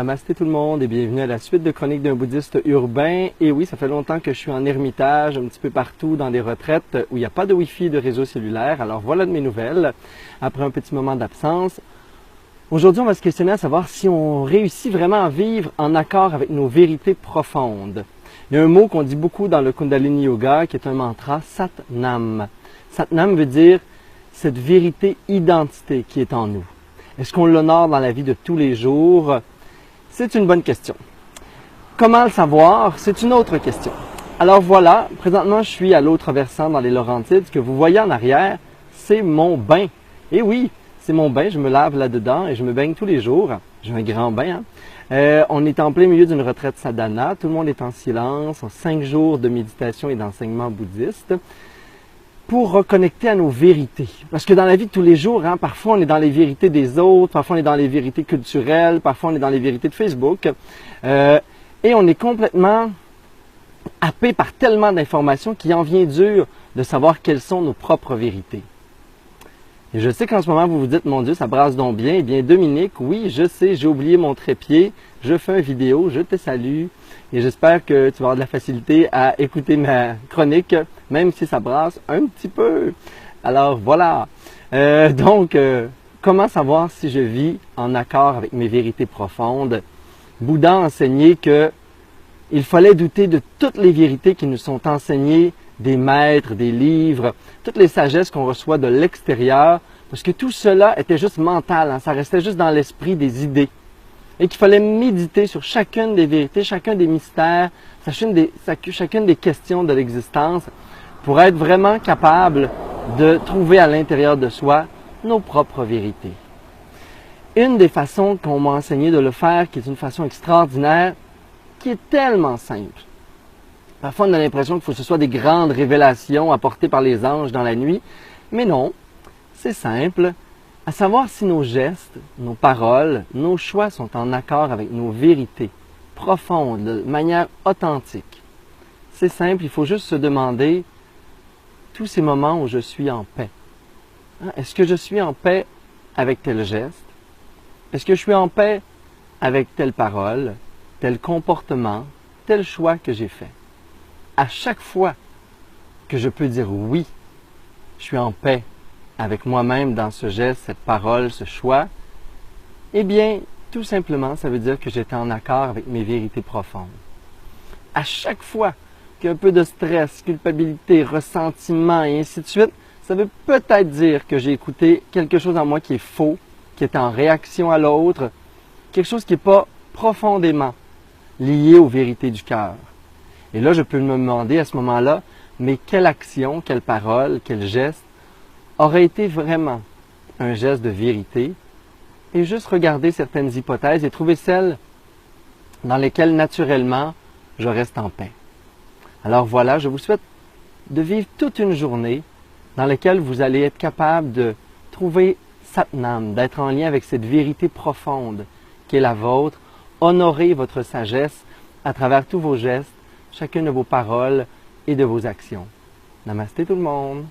Namasté tout le monde et bienvenue à la suite de Chroniques d'un bouddhiste urbain. Et oui, ça fait longtemps que je suis en ermitage, un petit peu partout dans des retraites où il n'y a pas de Wi-Fi et de réseau cellulaire. Alors voilà de mes nouvelles, après un petit moment d'absence. Aujourd'hui, on va se questionner à savoir si on réussit vraiment à vivre en accord avec nos vérités profondes. Il y a un mot qu'on dit beaucoup dans le Kundalini Yoga qui est un mantra, Sat Nam. Sat Nam veut dire cette vérité identité qui est en nous. Est-ce qu'on l'honore dans la vie de tous les jours? C'est une bonne question. Comment le savoir? C'est une autre question. Alors voilà, présentement je suis à l'autre versant dans les Laurentides. Ce que vous voyez en arrière, c'est mon bain. Et oui, c'est mon bain, je me lave là-dedans et je me baigne tous les jours. J'ai un grand bain. On est en plein milieu d'une retraite sadhana. Tout le monde est en silence, 5 jours de méditation et d'enseignement bouddhiste, pour reconnecter à nos vérités. Parce que dans la vie de tous les jours, parfois on est dans les vérités des autres, parfois on est dans les vérités culturelles, parfois on est dans les vérités de Facebook. Et on est complètement happé par tellement d'informations qu'il en vient dur de savoir quelles sont nos propres vérités. Et je sais qu'en ce moment vous vous dites, mon Dieu, ça brasse donc bien. Eh bien Dominique, oui, je sais, j'ai oublié mon trépied, je fais une vidéo, je te salue. Et j'espère que tu vas avoir de la facilité à écouter ma chronique, même si ça brasse un petit peu. Alors voilà. Comment savoir si je vis en accord avec mes vérités profondes? Bouddha a enseigné qu'il fallait douter de toutes les vérités qui nous sont enseignées des maîtres, des livres, toutes les sagesses qu'on reçoit de l'extérieur, parce que tout cela était juste mental, ça restait juste dans l'esprit des idées. Et qu'il fallait méditer sur chacune des vérités, chacun des mystères, chacune des questions de l'existence pour être vraiment capable de trouver à l'intérieur de soi nos propres vérités. Une des façons qu'on m'a enseigné de le faire, qui est une façon extraordinaire, qui est tellement simple. Parfois, on a l'impression qu'il faut que ce soit des grandes révélations apportées par les anges dans la nuit, mais non, c'est simple. À savoir si nos gestes, nos paroles, nos choix sont en accord avec nos vérités profondes, de manière authentique. C'est simple, il faut juste se demander tous ces moments où je suis en paix. Est-ce que je suis en paix avec tel geste? Est-ce que je suis en paix avec telle parole, tel comportement, tel choix que j'ai fait? À chaque fois que je peux dire oui, je suis en paix avec moi-même dans ce geste, cette parole, ce choix, eh bien, tout simplement, ça veut dire que j'étais en accord avec mes vérités profondes. À chaque fois qu'il y a un peu de stress, culpabilité, ressentiment et ainsi de suite, ça veut peut-être dire que j'ai écouté quelque chose en moi qui est faux, qui est en réaction à l'autre, quelque chose qui n'est pas profondément lié aux vérités du cœur. Et là, je peux me demander à ce moment-là, mais quelle action, quelle parole, quel geste aurait été vraiment un geste de vérité, et juste regarder certaines hypothèses et trouver celles dans lesquelles naturellement je reste en paix. Alors voilà, je vous souhaite de vivre toute une journée dans laquelle vous allez être capable de trouver Satnam, d'être en lien avec cette vérité profonde qui est la vôtre, honorer votre sagesse à travers tous vos gestes, chacune de vos paroles et de vos actions. Namasté tout le monde!